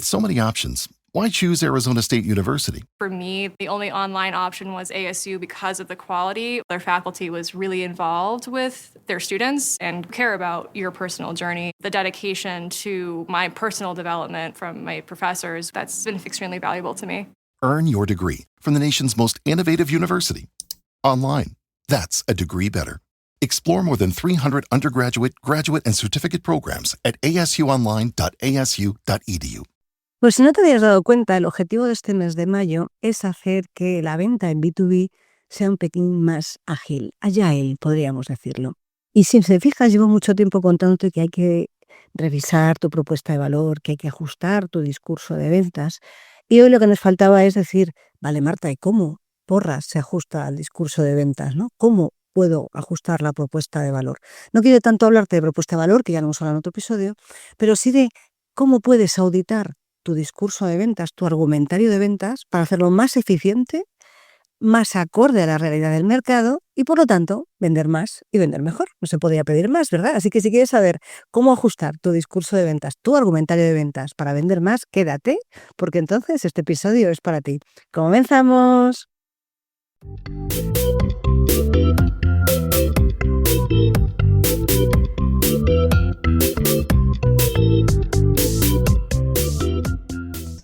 With so many options, why choose Arizona State University? For me, the only online option was ASU because of the quality. Their faculty was really involved with their students and care about your personal journey. The dedication to my personal development from my professors, that's been extremely valuable to me. Earn your degree from the nation's most innovative university. Online. That's a degree better. Explore more than 300 undergraduate, graduate, and certificate programs at asuonline.asu.edu. Pues si no te habías dado cuenta, el objetivo de este mes de mayo es hacer que la venta en B2B sea un pelín más ágil, agile, podríamos decirlo. Y si te fijas, llevo mucho tiempo contándote que hay que revisar tu propuesta de valor, que hay que ajustar tu discurso de ventas. Y hoy lo que nos faltaba es decir, vale, Marta, ¿y cómo porras se ajusta al discurso de ventas, ¿no? ¿Cómo puedo ajustar la propuesta de valor? No quiero tanto hablarte de propuesta de valor, que ya lo hemos hablado en otro episodio, pero sí de cómo puedes auditar tu discurso de ventas, tu argumentario de ventas, para hacerlo más eficiente, más acorde a la realidad del mercado y, por lo tanto, vender más y vender mejor. No se podía pedir más, ¿verdad? Así que si quieres saber cómo ajustar tu discurso de ventas, tu argumentario de ventas para vender más, quédate, porque entonces este episodio es para ti. ¡Comenzamos!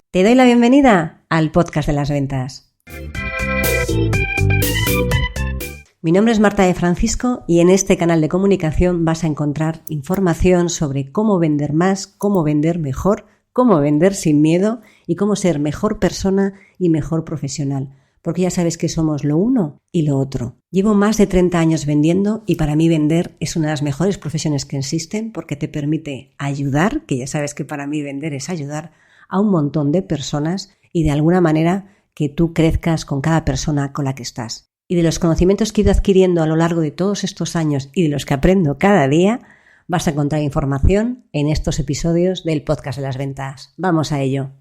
Te doy la bienvenida al podcast de las ventas. Mi nombre es Marta de Francisco y en este canal de comunicación vas a encontrar información sobre cómo vender más, cómo vender mejor, cómo vender sin miedo y cómo ser mejor persona y mejor profesional. Porque ya sabes que somos lo uno y lo otro. Llevo más de 30 años vendiendo y para mí vender es una de las mejores profesiones que existen porque te permite ayudar, que ya sabes que para mí vender es ayudar, a un montón de personas y de alguna manera que tú crezcas con cada persona con la que estás. Y de los conocimientos que he ido adquiriendo a lo largo de todos estos años y de los que aprendo cada día, vas a encontrar información en estos episodios del podcast de las ventas. ¡Vamos a ello!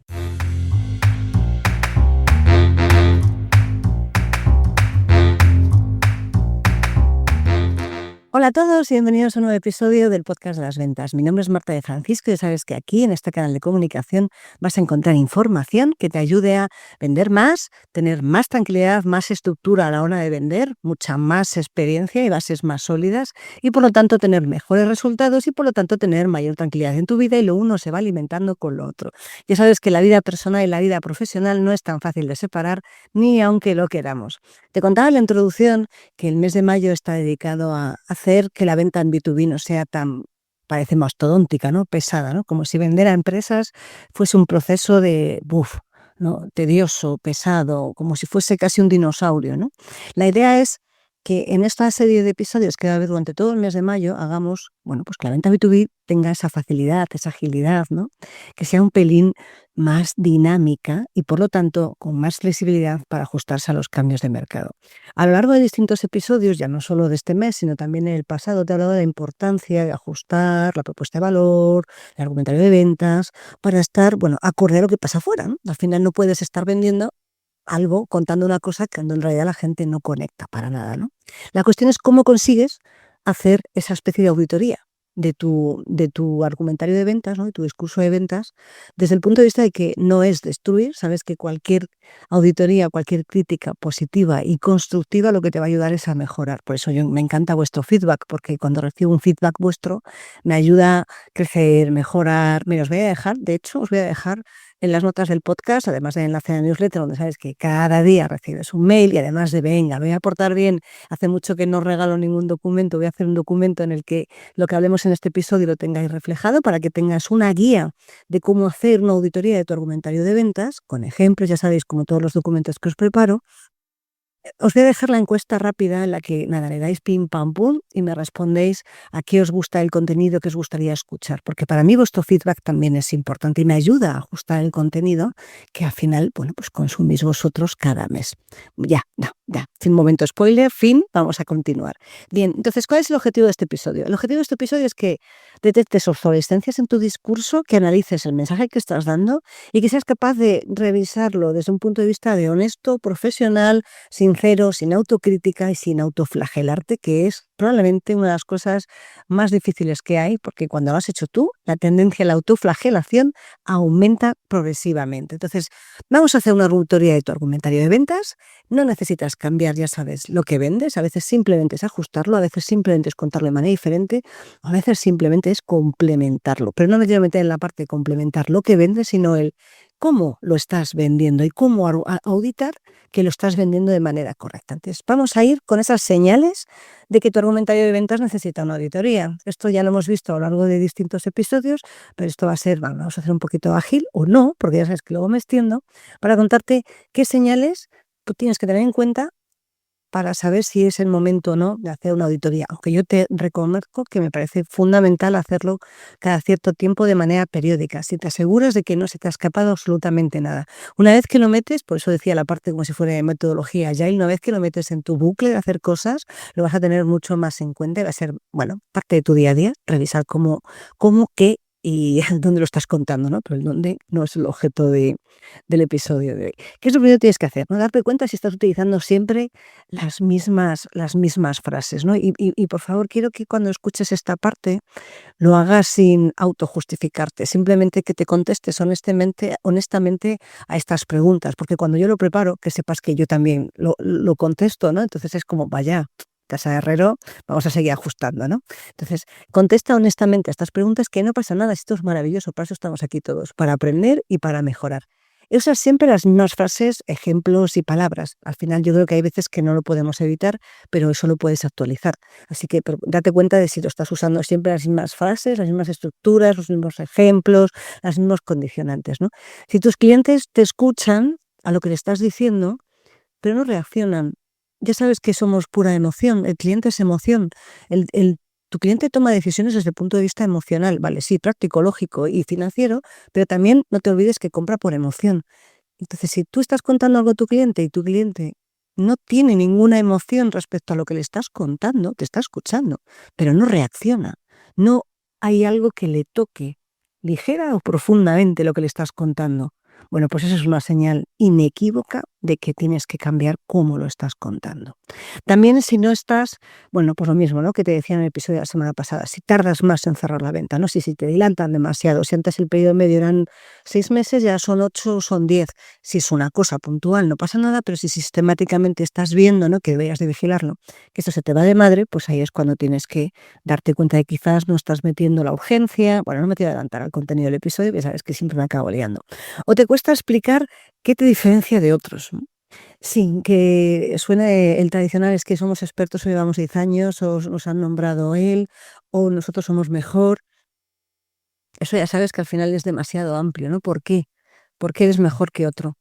Hola a todos y bienvenidos a un nuevo episodio del podcast de las ventas. Mi nombre es Marta de Francisco y ya sabes que aquí en este canal de comunicación vas a encontrar información que te ayude a vender más, tener más tranquilidad, más estructura a la hora de vender, mucha más experiencia y bases más sólidas y por lo tanto tener mejores resultados y por lo tanto tener mayor tranquilidad en tu vida y lo uno se va alimentando con lo otro. Ya sabes que la vida personal y la vida profesional no es tan fácil de separar ni aunque lo queramos. Te contaba en la introducción que el mes de mayo está dedicado a hacer que la venta en B2B no sea tan, parece mastodóntica, ¿no? Pesada, ¿no? Como si vender a empresas fuese un proceso de, ¿no? Tedioso, pesado, como si fuese casi un dinosaurio, ¿no? La idea es que en esta serie de episodios que va a haber durante todo el mes de mayo hagamos, bueno, pues que la venta B2B tenga esa facilidad, esa agilidad, ¿no? Que sea un pelín más dinámica y por lo tanto con más flexibilidad para ajustarse a los cambios de mercado. A lo largo de distintos episodios, ya no solo de este mes, sino también en el pasado, te he hablado de la importancia de ajustar la propuesta de valor, el argumentario de ventas, para estar, bueno, acorde a lo que pasa afuera, ¿no? Al final no puedes estar vendiendo algo contando una cosa cuando en realidad la gente no conecta para nada, ¿no? La cuestión es cómo consigues hacer esa especie de auditoría de tu argumentario de ventas, ¿no? De tu discurso de ventas, desde el punto de vista de que no es destruir. Sabes que cualquier auditoría, cualquier crítica positiva y constructiva lo que te va a ayudar es a mejorar. Por eso me encanta vuestro feedback, porque cuando recibo un feedback vuestro me ayuda a crecer, mejorar. Mira, os voy a dejar en las notas del podcast, además del enlace a la newsletter, donde sabes que cada día recibes un mail y además de, venga, voy a aportar bien, hace mucho que no regalo ningún documento, voy a hacer un documento en el que lo que hablemos en este episodio lo tengáis reflejado para que tengas una guía de cómo hacer una auditoría de tu argumentario de ventas, con ejemplos, ya sabéis, como todos los documentos que os preparo. Os voy a dejar la encuesta rápida en la que, nada, le dais pim pam pum y me respondéis a qué os gusta el contenido que os gustaría escuchar, porque para mí vuestro feedback también es importante y me ayuda a ajustar el contenido que al final, bueno, pues consumís vosotros cada mes. Ya, sin momento spoiler, vamos a continuar. Bien, entonces, ¿cuál es el objetivo de este episodio? El objetivo de este episodio es que detectes obsolescencias en tu discurso, que analices el mensaje que estás dando y que seas capaz de revisarlo desde un punto de vista de honesto, profesional, sincero, sin autocrítica y sin autoflagelarte, que es probablemente una de las cosas más difíciles que hay, porque cuando lo has hecho tú, la tendencia a la autoflagelación aumenta progresivamente. Entonces, vamos a hacer una auditoría de tu argumentario de ventas. No necesitas cambiar, ya sabes, lo que vendes. A veces simplemente es ajustarlo, a veces simplemente es contarlo de manera diferente, a veces simplemente es complementarlo. Pero no me quiero meter en la parte de complementar lo que vendes, sino el cómo lo estás vendiendo y cómo auditar que lo estás vendiendo de manera correcta. Entonces, vamos a ir con esas señales de que tu argumentario de ventas necesita una auditoría. Esto ya lo hemos visto a lo largo de distintos episodios, pero esto va a ser, vamos a hacer un poquito ágil o no, porque ya sabes que luego me extiendo, para contarte qué señales tú tienes que tener en cuenta para saber si es el momento o no de hacer una auditoría. Aunque yo te reconozco que me parece fundamental hacerlo cada cierto tiempo de manera periódica, si te aseguras de que no se te ha escapado absolutamente nada. Una vez que lo metes, por eso decía la parte como si fuera de metodología Agile, una vez que lo metes en tu bucle de hacer cosas, lo vas a tener mucho más en cuenta y va a ser, bueno, parte de tu día a día, revisar cómo, qué y dónde lo estás contando, ¿no? Pero el dónde no es el objeto del episodio de hoy. ¿Qué es lo primero que tienes que hacer? ¿No? Darte cuenta si estás utilizando siempre las mismas frases, ¿no? Y por favor, quiero que cuando escuches esta parte lo hagas sin autojustificarte, simplemente que te contestes honestamente a estas preguntas, porque cuando yo lo preparo, que sepas que yo también lo contesto, ¿no? Entonces es como, vaya, casa de herrero, vamos a seguir ajustando, ¿no? Entonces, contesta honestamente a estas preguntas, que no pasa nada, esto es maravilloso, para eso estamos aquí todos, para aprender y para mejorar. Usas siempre las mismas frases, ejemplos y palabras. Al final yo creo que hay veces que no lo podemos evitar, pero eso lo puedes actualizar. Así que date cuenta de si lo estás usando siempre las mismas frases, las mismas estructuras, los mismos ejemplos, los mismos condicionantes, ¿no? Si tus clientes te escuchan a lo que le estás diciendo, pero no reaccionan, ya sabes que somos pura emoción, el cliente es emoción, tu cliente toma decisiones desde el punto de vista emocional, vale, sí, práctico, lógico y financiero, pero también no te olvides que compra por emoción. Entonces, si tú estás contando algo a tu cliente y tu cliente no tiene ninguna emoción respecto a lo que le estás contando, te está escuchando, pero no reacciona, no hay algo que le toque ligera o profundamente lo que le estás contando. Bueno, pues esa es una señal inequívoca de que tienes que cambiar cómo lo estás contando. También si no estás, bueno, pues lo mismo, ¿no? Que te decía en el episodio de la semana pasada, si tardas más en cerrar la venta, ¿no? Si te adelantan demasiado, si antes el periodo medio eran 6 meses, ya son 8, son 10. Si es una cosa puntual, no pasa nada, pero si sistemáticamente estás viendo, ¿no? Que deberías de vigilarlo, que esto se te va de madre, pues ahí es cuando tienes que darte cuenta de que quizás no estás metiendo la urgencia. Bueno, no me quiero adelantar al contenido del episodio, que sabes que siempre me acabo liando. O te cuesta explicar qué te diferencia de otros, ¿no? Sin que suene el tradicional, es que somos expertos o llevamos 10 años, o nos han nombrado él, o nosotros somos mejor. Eso ya sabes que al final es demasiado amplio, ¿no? ¿Por qué? ¿Por qué eres mejor que otro?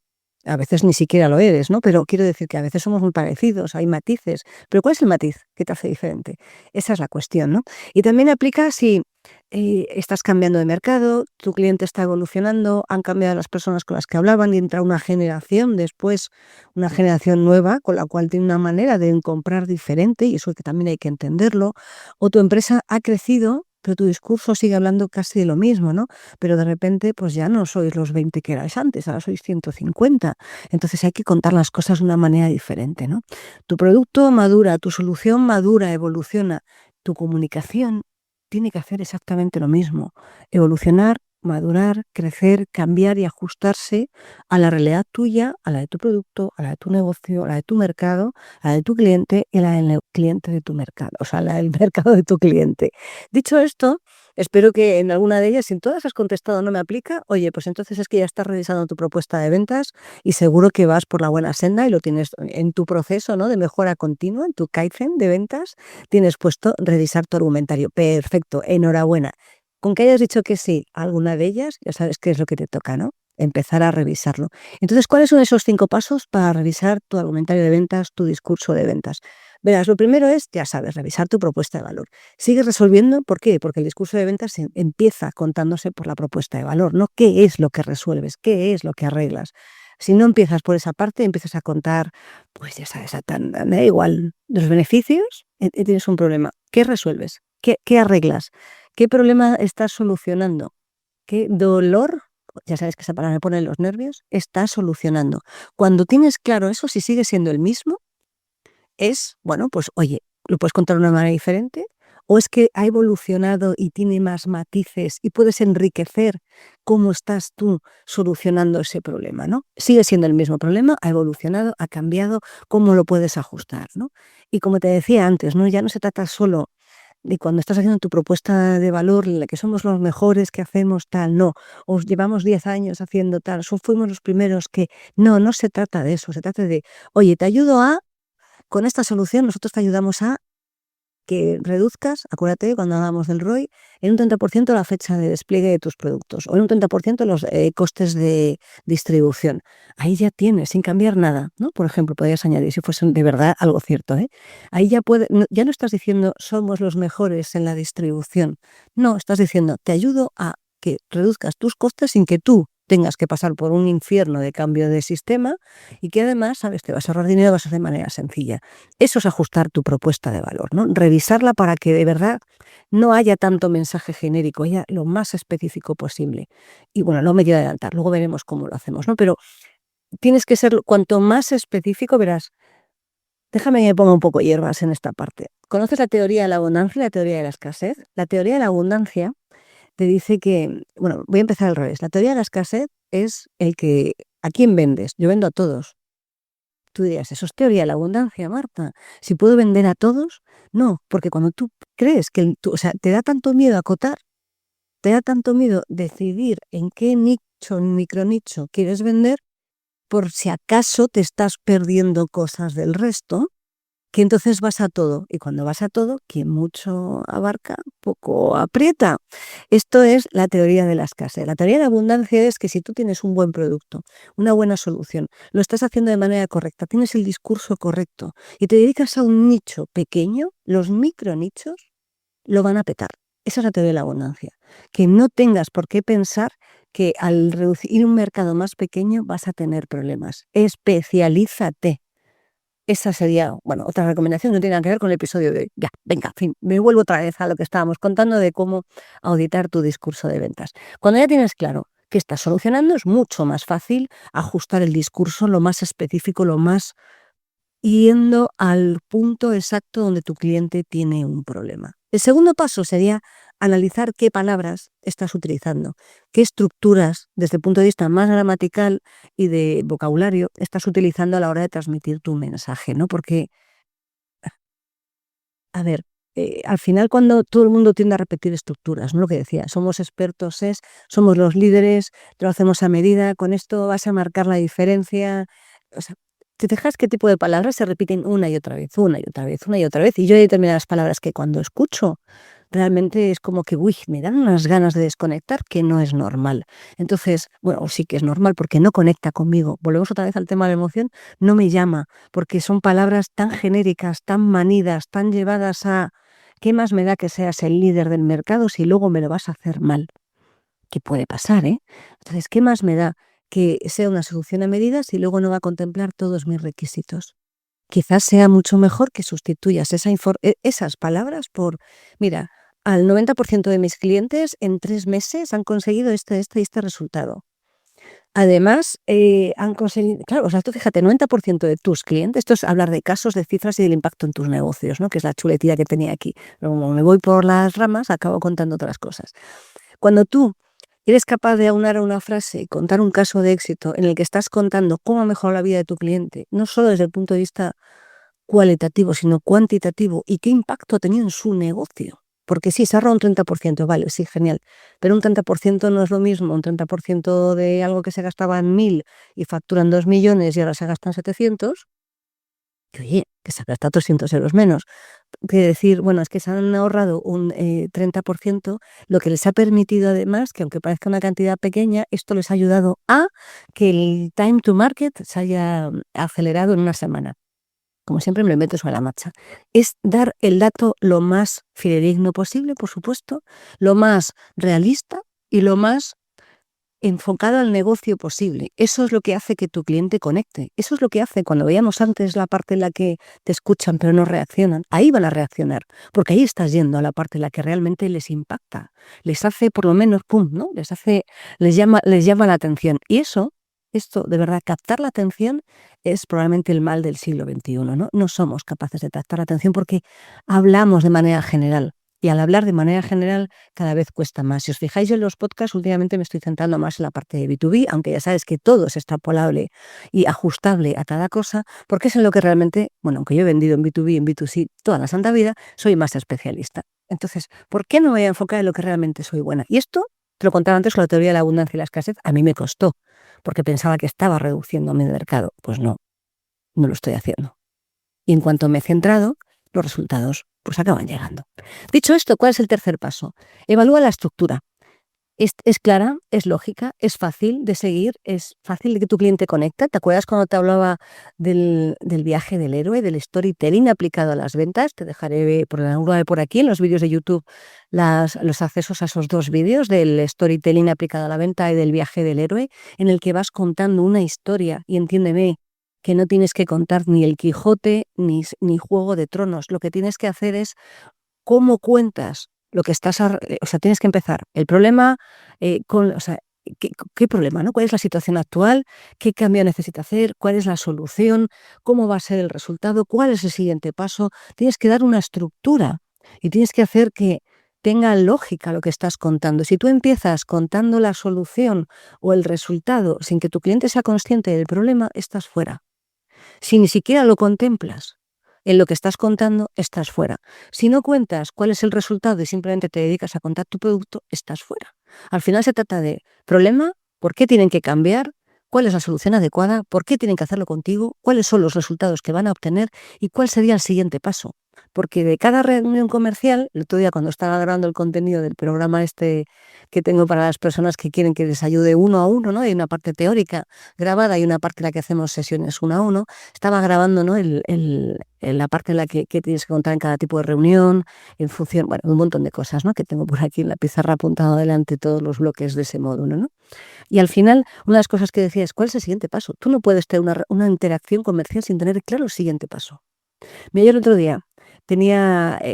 A veces ni siquiera lo eres, ¿no? Pero quiero decir que a veces somos muy parecidos, hay matices. Pero ¿cuál es el matiz que te hace diferente? Esa es la cuestión, ¿no? Y también aplica si estás cambiando de mercado, tu cliente está evolucionando, han cambiado las personas con las que hablaban y entra una generación después, una generación nueva, con la cual tiene una manera de comprar diferente, y eso que también hay que entenderlo. O tu empresa ha crecido, pero tu discurso sigue hablando casi de lo mismo, ¿no? Pero de repente, pues ya no sois los 20 que erais antes, ahora sois 150. Entonces hay que contar las cosas de una manera diferente, ¿no? Tu producto madura, tu solución madura, evoluciona. Tu comunicación tiene que hacer exactamente lo mismo. Evolucionar, madurar, crecer, cambiar y ajustarse a la realidad tuya, a la de tu producto, a la de tu negocio, a la de tu mercado, a la de tu cliente y a la del cliente de tu mercado, o sea, a la del mercado de tu cliente. Dicho esto, espero que en alguna de ellas, si en todas has contestado no me aplica, oye, pues entonces es que ya estás revisando tu propuesta de ventas y seguro que vas por la buena senda y lo tienes en tu proceso, ¿no? De mejora continua, en tu Kaizen de ventas, tienes puesto revisar tu argumentario. Perfecto, enhorabuena. Con que hayas dicho que sí a alguna de ellas, ya sabes qué es lo que te toca, ¿no? Empezar a revisarlo. Entonces, ¿cuáles son esos 5 pasos para revisar tu argumentario de ventas, tu discurso de ventas? Verás, lo primero es, ya sabes, revisar tu propuesta de valor. Sigues resolviendo, ¿por qué? Porque el discurso de ventas empieza contándose por la propuesta de valor, ¿no? ¿Qué es lo que resuelves? ¿Qué es lo que arreglas? Si no empiezas por esa parte, empiezas a contar, pues ya sabes, da igual, los beneficios, tienes un problema. ¿Qué resuelves? ¿Qué arreglas? ¿Qué problema estás solucionando? ¿Qué dolor? Ya sabes que esa palabra me pone los nervios. Estás solucionando. Cuando tienes claro eso, si sigue siendo el mismo, es, bueno, pues oye, lo puedes contar de una manera diferente, o es que ha evolucionado y tiene más matices y puedes enriquecer cómo estás tú solucionando ese problema, ¿no? Sigue siendo el mismo problema, ha evolucionado, ha cambiado, cómo lo puedes ajustar, ¿no? Y como te decía antes, ¿no? Ya no se trata solo de cuando estás haciendo tu propuesta de valor, en la que somos los mejores que hacemos tal, no, os llevamos 10 años haciendo tal, fuimos los primeros que... No se trata de eso, se trata de, oye, te ayudo a, con esta solución nosotros te ayudamos a que reduzcas, acuérdate cuando hablamos del ROI, en un 30% la fecha de despliegue de tus productos o en un 30% los costes de distribución. Ahí ya tienes, sin cambiar nada, ¿no? Por ejemplo, podrías añadir, si fuese de verdad algo cierto, ¿eh? Ahí ya no estás diciendo somos los mejores en la distribución. No, estás diciendo te ayudo a que reduzcas tus costes sin que tú tengas que pasar por un infierno de cambio de sistema y que además, sabes, te vas a ahorrar dinero, vas a hacer de manera sencilla. Eso es ajustar tu propuesta de valor, ¿no? Revisarla para que de verdad no haya tanto mensaje genérico, haya lo más específico posible. Y bueno, no me quiero adelantar, luego veremos cómo lo hacemos, ¿no? Pero tienes que ser cuanto más específico, verás. Déjame que me ponga un poco hierbas en esta parte. ¿Conoces la teoría de la abundancia y la teoría de la escasez? La teoría de la abundancia te dice que, bueno, voy a empezar al revés. La teoría de la escasez es el que, ¿a quién vendes? Yo vendo a todos. Tú dirías, eso es teoría de la abundancia, Marta. Si puedo vender a todos, no, porque cuando tú crees que, o sea, te da tanto miedo acotar, te da tanto miedo decidir en qué nicho, micronicho quieres vender, por si acaso te estás perdiendo cosas del resto, que entonces vas a todo. Y cuando vas a todo, quien mucho abarca, poco aprieta. Esto es la teoría de la escasez. La teoría de la abundancia es que si tú tienes un buen producto, una buena solución, lo estás haciendo de manera correcta, tienes el discurso correcto y te dedicas a un nicho pequeño, los micronichos lo van a petar. Esa es la teoría de la abundancia. Que no tengas por qué pensar que al reducir un mercado más pequeño vas a tener problemas. Especialízate. Esa sería, bueno, otra recomendación, no tiene nada que ver con el episodio de hoy. Ya, venga, fin, me vuelvo otra vez a lo que estábamos contando de cómo auditar tu discurso de ventas. Cuando ya tienes claro qué estás solucionando, es mucho más fácil ajustar el discurso lo más específico, lo más yendo al punto exacto donde tu cliente tiene un problema. El segundo paso sería analizar qué palabras estás utilizando, qué estructuras desde el punto de vista más gramatical y de vocabulario estás utilizando a la hora de transmitir tu mensaje, ¿no? Porque, a ver, al final cuando todo el mundo tiende a repetir estructuras, ¿no? Lo que decía, somos expertos, somos los líderes, lo hacemos a medida, con esto vas a marcar la diferencia. O sea, ¿te dejas qué tipo de palabras se repiten una y otra vez, una y otra vez, una y otra vez? Y yo hay determinadas palabras que cuando escucho realmente es como que, uy, me dan unas ganas de desconectar que no es normal. Entonces, bueno, sí que es normal porque no conecta conmigo. Volvemos otra vez al tema de la emoción, no me llama, porque son palabras tan genéricas, tan manidas, tan llevadas a ¿qué más me da que seas el líder del mercado si luego me lo vas a hacer mal? Que puede pasar, ¿eh? Entonces, ¿qué más me da que sea una solución a medida si luego no va a contemplar todos mis requisitos? Quizás sea mucho mejor que sustituyas esas palabras por, mira, al 90% de mis clientes en 3 meses han conseguido este y este resultado. Además, han conseguido, claro, o sea, tú fíjate, 90% de tus clientes, esto es hablar de casos, de cifras y del impacto en tus negocios, ¿no? Que es la chuletilla que tenía aquí. Pero como me voy por las ramas, acabo contando otras cosas. Cuando tú eres capaz de aunar a una frase y contar un caso de éxito en el que estás contando cómo ha mejorado la vida de tu cliente, no solo desde el punto de vista cualitativo, sino cuantitativo, y qué impacto ha tenido en su negocio. Porque sí, se ahorra un 30%, vale, sí, genial, pero un 30% no es lo mismo, un 30% de algo que se gastaba en 1.000 y facturan 2 millones y ahora se gastan 700, que oye, que se gasta 300 euros menos. Que decir, bueno, es que se han ahorrado un 30%, lo que les ha permitido además, que aunque parezca una cantidad pequeña, esto les ha ayudado a que el time to market se haya acelerado en una semana. Como siempre me lo invento sobre la marcha. Es dar el dato lo más fidedigno posible, por supuesto, lo más realista y lo más enfocado al negocio posible. Eso es lo que hace que tu cliente conecte. Eso es lo que hace, cuando veíamos antes la parte en la que te escuchan pero no reaccionan, ahí van a reaccionar, porque ahí estás yendo a la parte en la que realmente les impacta. Les hace por lo menos, pum, ¿no? Les llama la atención. Y eso esto de verdad, captar la atención es probablemente el mal del siglo XXI, ¿no? No somos capaces de captar la atención porque hablamos de manera general. Y al hablar de manera general cada vez cuesta más. Si os fijáis en los podcasts, últimamente me estoy centrando más en la parte de B2B, aunque ya sabes que todo es extrapolable y ajustable a cada cosa, porque es en lo que realmente, bueno, aunque yo he vendido en B2B y en B2C toda la santa vida, soy más especialista. Entonces, ¿por qué no me voy a enfocar en lo que realmente soy buena? Y esto, te lo contaba antes con la teoría de la abundancia y la escasez, a mí me costó, porque pensaba que estaba reduciendo mi mercado. Pues no, no lo estoy haciendo. Y en cuanto me he centrado, los resultados pues acaban llegando. Dicho esto, ¿cuál es el tercer paso? Evalúa la estructura. Es clara, es lógica, es fácil de seguir, es fácil de que tu cliente conecte. ¿Te acuerdas cuando te hablaba del viaje del héroe, del storytelling aplicado a las ventas? Te dejaré por aquí en los vídeos de YouTube los accesos a esos 2 vídeos del storytelling aplicado a la venta y del viaje del héroe, en el que vas contando una historia, y entiéndeme, que no tienes que contar ni el Quijote ni Juego de Tronos. Lo que tienes que hacer es cómo cuentas lo que estás, o sea, tienes que empezar el problema o sea, ¿qué problema, no? ¿Cuál es la situación actual? ¿Qué cambio necesita hacer? ¿Cuál es la solución? ¿Cómo va a ser el resultado? ¿Cuál es el siguiente paso? Tienes que dar una estructura y tienes que hacer que tenga lógica lo que estás contando. Si tú empiezas contando la solución o el resultado sin que tu cliente sea consciente del problema, estás fuera. Si ni siquiera lo contemplas en lo que estás contando, estás fuera. Si no cuentas cuál es el resultado y simplemente te dedicas a contar tu producto, estás fuera. Al final se trata de problema, por qué tienen que cambiar, cuál es la solución adecuada, por qué tienen que hacerlo contigo, cuáles son los resultados que van a obtener y cuál sería el siguiente paso. Porque de cada reunión comercial, el otro día cuando estaba grabando el contenido del programa este que tengo para las personas que quieren que les ayude uno a uno, ¿no? Hay una parte teórica grabada y una parte en la que hacemos sesiones uno a uno. Estaba grabando, ¿no? La parte en la que tienes que contar en cada tipo de reunión, en función, bueno, un montón de cosas, ¿no? Que tengo por aquí en la pizarra apuntado adelante todos los bloques de ese módulo, ¿no? Y al final, una de las cosas que decía es, ¿cuál es el siguiente paso? Tú no puedes tener una interacción comercial sin tener claro el siguiente paso. Mira, yo el otro día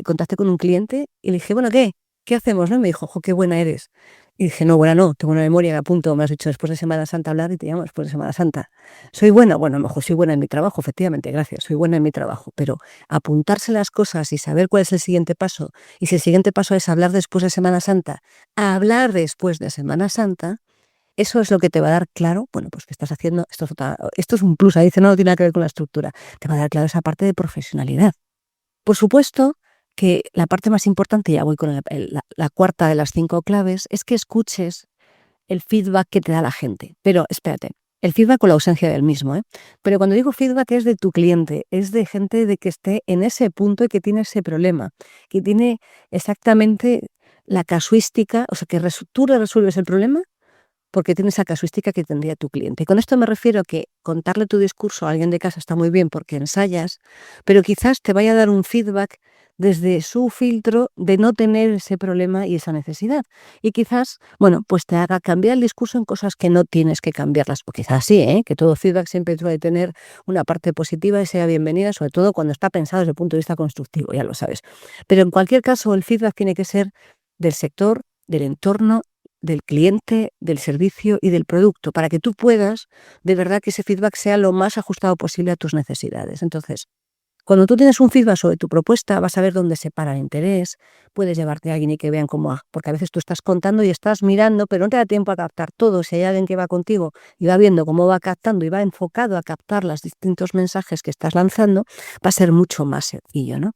contacté con un cliente y le dije, bueno, ¿qué hacemos? ¿No? Y me dijo, jo, qué buena eres. Y dije, no, buena no, tengo una memoria, me apunto, me has dicho después de Semana Santa hablar y te llamo después de Semana Santa. ¿Soy buena? Bueno, a lo mejor soy buena en mi trabajo, efectivamente, gracias, soy buena en mi trabajo, pero apuntarse las cosas y saber cuál es el siguiente paso, y si el siguiente paso es hablar después de Semana Santa, a hablar después de Semana Santa, eso es lo que te va a dar claro, bueno, pues que estás haciendo, esto es un plus, ahí dice, no tiene nada que ver con la estructura, te va a dar claro esa parte de profesionalidad. Por supuesto que la parte más importante, ya voy con la cuarta de las 5 claves, es que escuches el feedback que te da la gente. Pero espérate, el feedback o la ausencia del mismo, ¿eh? Pero cuando digo feedback es de tu cliente, es de gente de que esté en ese punto y que tiene ese problema, que tiene exactamente la casuística, o sea, que tú le resuelves el problema porque tiene esa casuística que tendría tu cliente. Y con esto me refiero a que contarle tu discurso a alguien de casa está muy bien porque ensayas, pero quizás te vaya a dar un feedback desde su filtro de no tener ese problema y esa necesidad. Y quizás, bueno, pues te haga cambiar el discurso en cosas que no tienes que cambiarlas. O quizás sí, que todo feedback siempre suele tener una parte positiva y sea bienvenida, sobre todo cuando está pensado desde el punto de vista constructivo, ya lo sabes. Pero en cualquier caso, el feedback tiene que ser del sector, del entorno, del cliente, del servicio y del producto, para que tú puedas, de verdad, que ese feedback sea lo más ajustado posible a tus necesidades. Entonces, cuando tú tienes un feedback sobre tu propuesta, vas a ver dónde se para el interés, puedes llevarte a alguien y que vean cómo, porque a veces tú estás contando y estás mirando, pero no te da tiempo a captar todo. Si hay alguien que va contigo y va viendo cómo va captando y va enfocado a captar los distintos mensajes que estás lanzando, va a ser mucho más sencillo, ¿no?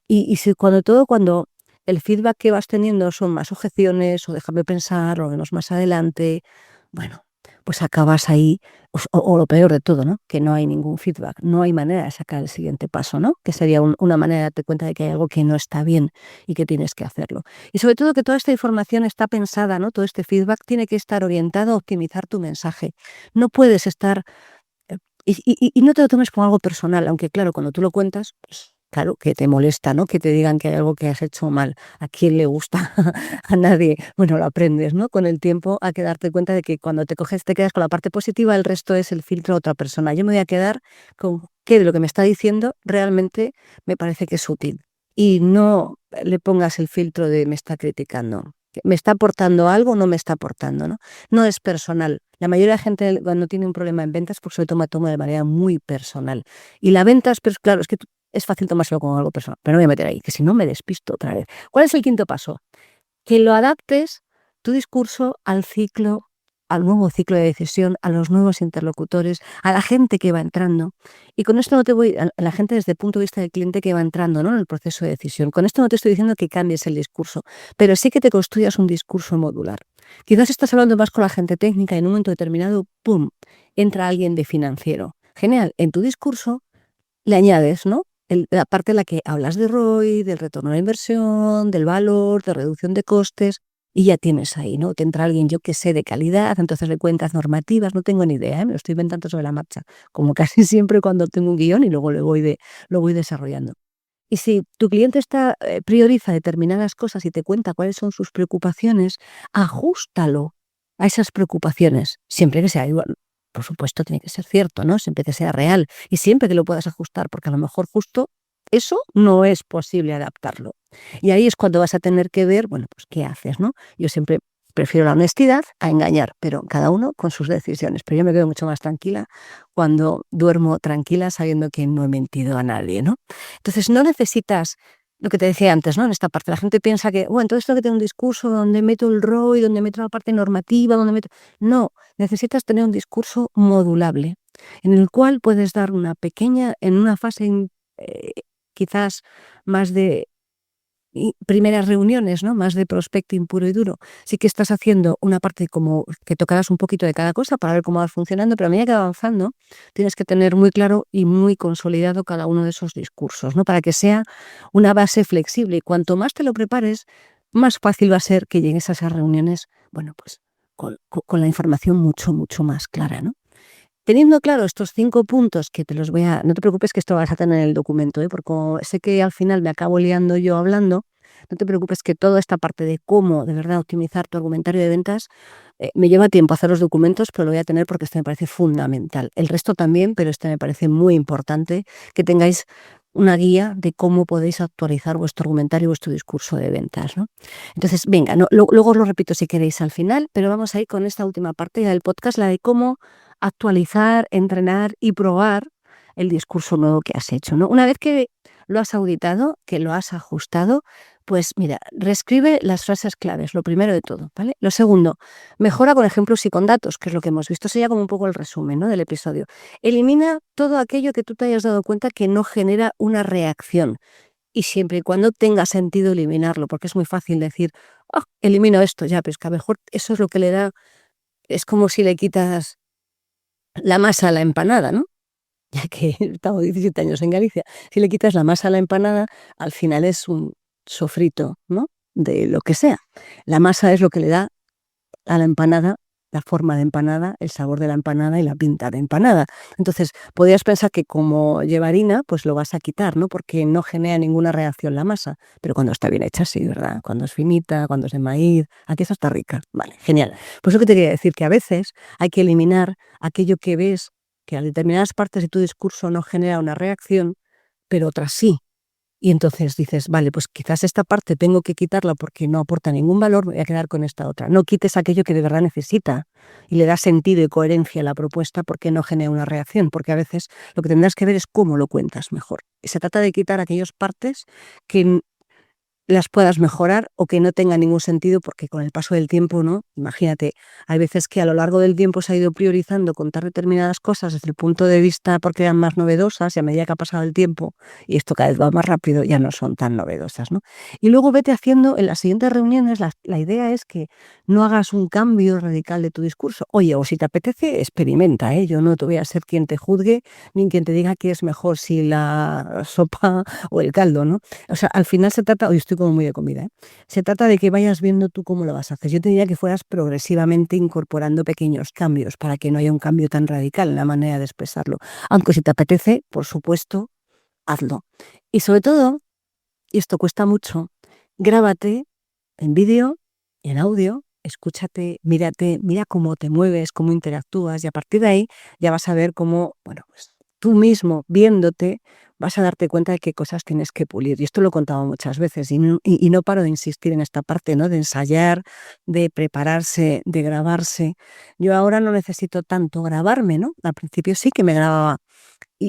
Y si cuando el feedback que vas teniendo son más objeciones, o déjame pensar, o menos más adelante, bueno, pues acabas ahí, o lo peor de todo, ¿no? Que no hay ningún feedback, no hay manera de sacar el siguiente paso, ¿no? Que sería una manera de darte cuenta de que hay algo que no está bien y que tienes que hacerlo. Y sobre todo que toda esta información está pensada, ¿no? Todo este feedback tiene que estar orientado a optimizar tu mensaje. No puedes estar y no te lo tomes como algo personal, aunque claro, cuando tú lo cuentas, pues claro, que te molesta, ¿no? Que te digan que hay algo que has hecho mal. ¿A quién le gusta? A nadie. Bueno, lo aprendes, ¿no? Con el tiempo a que darte cuenta de que cuando te quedas con la parte positiva, el resto es el filtro de otra persona. Yo me voy a quedar con qué de lo que me está diciendo realmente me parece que es útil. Y no le pongas el filtro de me está criticando. ¿Me está aportando algo o no me está aportando, ¿no? No es personal. La mayoría de la gente cuando tiene un problema en ventas pues se lo toma de manera muy personal. Y la ventas, pero claro, es que es fácil tomárselo como algo personal, pero no voy a meter ahí, que si no me despisto otra vez. ¿Cuál es el quinto paso? Que lo adaptes tu discurso al nuevo ciclo de decisión, a los nuevos interlocutores, a la gente que va entrando. Y con esto no te voy, a la gente desde el punto de vista del cliente que va entrando, ¿no?, en el proceso de decisión. Con esto no te estoy diciendo que cambies el discurso, pero sí que te construyas un discurso modular. Quizás estás hablando más con la gente técnica y en un momento determinado, ¡pum!, entra alguien de financiero. Genial, en tu discurso le añades, ¿no?, la parte en la que hablas de ROI, del retorno a la inversión, del valor, de reducción de costes, y ya tienes ahí, ¿no? Te entra alguien, yo que sé, de calidad, entonces le cuentas normativas, no tengo ni idea, ¿eh? Me lo estoy inventando sobre la marcha, como casi siempre cuando tengo un guión y luego lo voy desarrollando. Y si tu cliente prioriza determinadas cosas y te cuenta cuáles son sus preocupaciones, ajústalo a esas preocupaciones, siempre que sea igual. Por supuesto, tiene que ser cierto, ¿no? Siempre que sea real y siempre que lo puedas ajustar, porque a lo mejor justo eso no es posible adaptarlo. Y ahí es cuando vas a tener que ver, bueno, pues qué haces, ¿no? Yo siempre prefiero la honestidad a engañar, pero cada uno con sus decisiones. Pero yo me quedo mucho más tranquila cuando duermo tranquila sabiendo que no he mentido a nadie, ¿no? Entonces no necesitas lo que te decía antes, ¿no? En esta parte la gente piensa que, bueno, entonces tengo que tener un discurso donde meto el ROI, donde meto la parte normativa, donde meto... No, necesitas tener un discurso modulable en el cual puedes dar en una fase eh, quizás más de primeras reuniones, ¿no?, más de prospecting puro y duro. Sí que estás haciendo una parte como que tocarás un poquito de cada cosa para ver cómo va funcionando, pero a medida que va avanzando tienes que tener muy claro y muy consolidado cada uno de esos discursos, ¿no?, para que sea una base flexible. Y cuanto más te lo prepares, más fácil va a ser que llegues a esas reuniones, bueno, pues con la información mucho, mucho más clara, ¿no? Teniendo claro estos 5 puntos que te los voy a... No te preocupes que esto vas a tener en el documento, ¿eh? Porque como sé que al final me acabo liando yo hablando, no te preocupes que toda esta parte de cómo de verdad optimizar tu argumentario de ventas me lleva tiempo hacer los documentos, pero lo voy a tener porque esto me parece fundamental. El resto también, pero este me parece muy importante que tengáis una guía de cómo podéis actualizar vuestro argumentario y vuestro discurso de ventas, ¿no? Entonces, venga, luego os lo repito si queréis al final, pero vamos a ir con esta última parte del podcast, la de cómo actualizar, entrenar y probar el discurso nuevo que has hecho, ¿no? Una vez que lo has auditado, que lo has ajustado, pues mira, reescribe las frases claves, lo primero de todo, ¿vale? Lo segundo, mejora con ejemplos y con datos, que es lo que hemos visto. Sería como un poco el resumen, ¿no?, del episodio. Elimina todo aquello que tú te hayas dado cuenta que no genera una reacción. Y siempre y cuando tenga sentido eliminarlo, porque es muy fácil decir, elimino esto, ya, pero es que a lo mejor eso es lo que le da, es como si le quitas la masa a la empanada, ¿no? Ya que he estado 17 años en Galicia. Si le quitas la masa a la empanada, al final es un sofrito, ¿no?, de lo que sea. La masa es lo que le da a la empanada la forma de empanada, el sabor de la empanada y la pinta de empanada. Entonces, podrías pensar que como lleva harina, pues lo vas a quitar, ¿no?, porque no genera ninguna reacción la masa. Pero cuando está bien hecha, sí, ¿verdad? Cuando es finita, cuando es de maíz, aquí esa está rica. Vale, genial. Pues eso que te quería decir, que a veces hay que eliminar aquello que ves que a determinadas partes de tu discurso no genera una reacción, pero otras sí. Y entonces dices, vale, pues quizás esta parte tengo que quitarla porque no aporta ningún valor, me voy a quedar con esta otra. No quites aquello que de verdad necesita y le da sentido y coherencia a la propuesta porque no genera una reacción, porque a veces lo que tendrás que ver es cómo lo cuentas mejor. Y se trata de quitar aquellas partes que las puedas mejorar o que no tenga ningún sentido, porque con el paso del tiempo, ¿no? Imagínate, hay veces que a lo largo del tiempo se ha ido priorizando contar determinadas cosas desde el punto de vista porque eran más novedosas y a medida que ha pasado el tiempo y esto cada vez va más rápido, ya no son tan novedosas, ¿no? Y luego vete haciendo en las siguientes reuniones, la idea es que no hagas un cambio radical de tu discurso. Oye, o si te apetece, experimenta, ¿eh? Yo no te voy a ser quien te juzgue ni quien te diga que es mejor si la sopa o el caldo, ¿no? O sea, al final se trata, hoy estoy como muy de comida, ¿eh? Se trata de que vayas viendo tú cómo lo vas a hacer. Yo te diría que fueras progresivamente incorporando pequeños cambios para que no haya un cambio tan radical en la manera de expresarlo. Aunque si te apetece, por supuesto, hazlo. Y sobre todo, y esto cuesta mucho, grábate en vídeo y en audio, escúchate, mírate, mira cómo te mueves, cómo interactúas y a partir de ahí ya vas a ver cómo, bueno, pues tú mismo viéndote vas a darte cuenta de qué cosas tienes que pulir. Y esto lo he contado muchas veces y no paro de insistir en esta parte, ¿no? De ensayar, de prepararse, de grabarse. Yo ahora no necesito tanto grabarme, ¿no? Al principio sí que me grababa,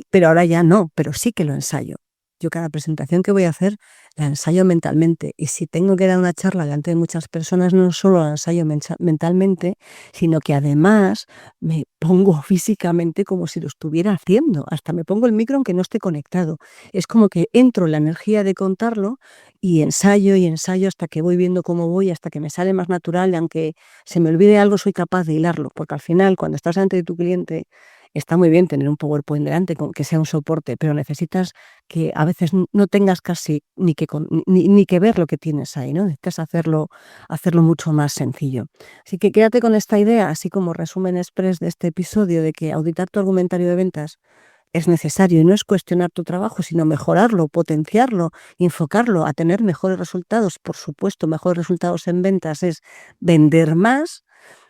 pero ahora ya no, pero sí que lo ensayo. Yo cada presentación que voy a hacer la ensayo mentalmente, y si tengo que dar una charla delante de muchas personas, no solo la ensayo mentalmente, sino que además me pongo físicamente como si lo estuviera haciendo. Hasta me pongo el micro aunque no esté conectado. Es como que entro en la energía de contarlo y ensayo hasta que voy viendo cómo voy, hasta que me sale más natural, y aunque se me olvide algo soy capaz de hilarlo, porque al final cuando estás delante de tu cliente está muy bien tener un PowerPoint delante, que sea un soporte, pero necesitas que a veces no tengas casi ni que ver lo que tienes ahí, ¿no? Necesitas hacerlo mucho más sencillo. Así que quédate con esta idea, así como resumen express de este episodio, de que auditar tu argumentario de ventas es necesario, y no es cuestionar tu trabajo, sino mejorarlo, potenciarlo, enfocarlo a tener mejores resultados. Por supuesto, mejores resultados en ventas es vender más,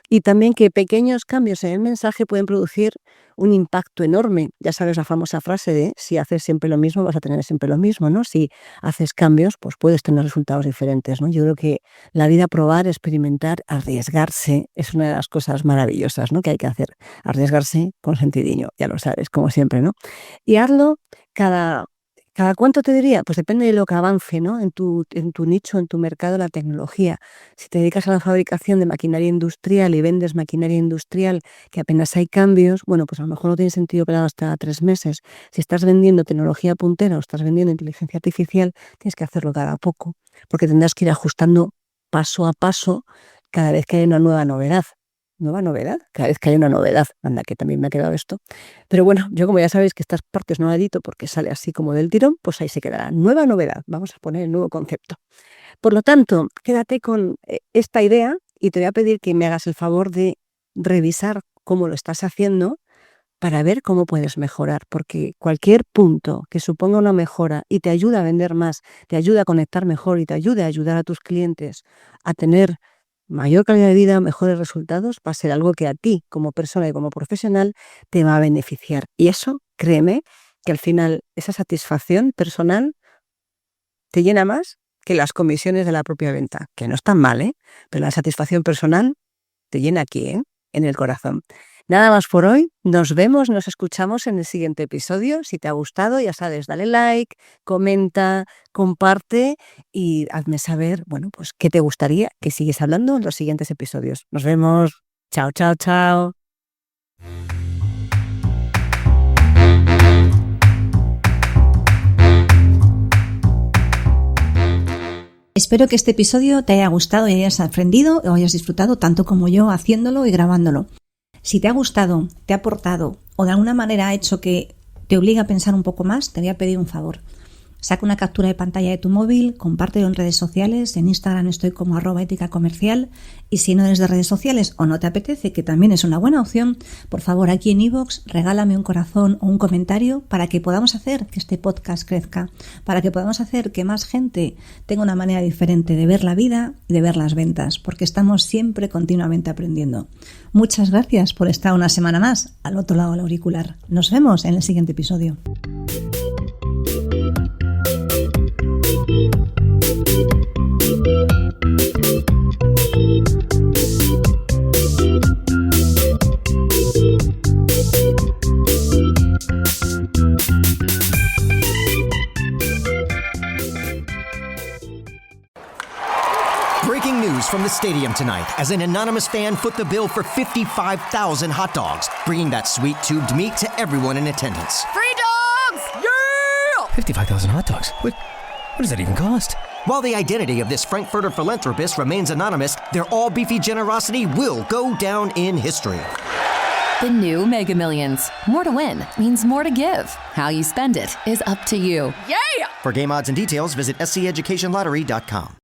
y también que pequeños cambios en el mensaje pueden producir un impacto enorme. Ya sabes la famosa frase de si haces siempre lo mismo, vas a tener siempre lo mismo, ¿no? Si haces cambios, pues puedes tener resultados diferentes, ¿no? Yo creo que la vida, probar, experimentar, arriesgarse es una de las cosas maravillosas, ¿no? Que hay que hacer. Arriesgarse con sentidiño, ya lo sabes, como siempre, ¿no? Y hazlo ¿Cada cuánto te diría? Pues depende de lo que avance, ¿no? En tu nicho, en tu mercado, la tecnología. Si te dedicas a la fabricación de maquinaria industrial y vendes maquinaria industrial, que apenas hay cambios, bueno, pues a lo mejor no tiene sentido operar hasta 3 meses. Si estás vendiendo tecnología puntera o estás vendiendo inteligencia artificial, tienes que hacerlo cada poco, porque tendrás que ir ajustando paso a paso cada vez que hay una nueva novedad. ¿Nueva novedad? Cada vez que hay una novedad. Anda, que también me ha quedado esto. Pero bueno, yo como ya sabéis que estas partes no las edito porque sale así como del tirón, pues ahí se quedará. Nueva novedad. Vamos a poner el nuevo concepto. Por lo tanto, quédate con esta idea y te voy a pedir que me hagas el favor de revisar cómo lo estás haciendo para ver cómo puedes mejorar, porque cualquier punto que suponga una mejora y te ayuda a vender más, te ayuda a conectar mejor y te ayude a ayudar a tus clientes a tener mayor calidad de vida, mejores resultados, va a ser algo que a ti como persona y como profesional te va a beneficiar. Y eso, créeme, que al final esa satisfacción personal te llena más que las comisiones de la propia venta, que no están mal, ¿eh? Pero la satisfacción personal te llena aquí, ¿eh? En el corazón. Nada más por hoy, nos vemos, nos escuchamos en el siguiente episodio. Si te ha gustado, ya sabes, dale like, comenta, comparte y hazme saber, bueno, pues qué te gustaría que sigues hablando en los siguientes episodios. Nos vemos. Chao, chao, chao. Espero que este episodio te haya gustado y hayas aprendido o hayas disfrutado tanto como yo haciéndolo y grabándolo. Si te ha gustado, te ha aportado o de alguna manera ha hecho que te obligue a pensar un poco más, te voy a pedir un favor. Saca una captura de pantalla de tu móvil, compártelo en redes sociales, en Instagram estoy como @éticacomercial, y si no eres de redes sociales o no te apetece, que también es una buena opción, por favor aquí en iVoox regálame un corazón o un comentario para que podamos hacer que este podcast crezca, para que podamos hacer que más gente tenga una manera diferente de ver la vida y de ver las ventas, porque estamos siempre continuamente aprendiendo. Muchas gracias por estar una semana más al otro lado del auricular. Nos vemos en el siguiente episodio. Breaking news from the stadium tonight as an anonymous fan foot the bill for 55,000 hot dogs, bringing that sweet tubed meat to everyone in attendance. Free dogs! Yeah! 55,000 hot dogs? What does that even cost? While the identity of this Frankfurter philanthropist remains anonymous, their all-beefy generosity will go down in history. The new Mega Millions. More to win means more to give. How you spend it is up to you. Yeah! For game odds and details, visit SCEducationLottery.com.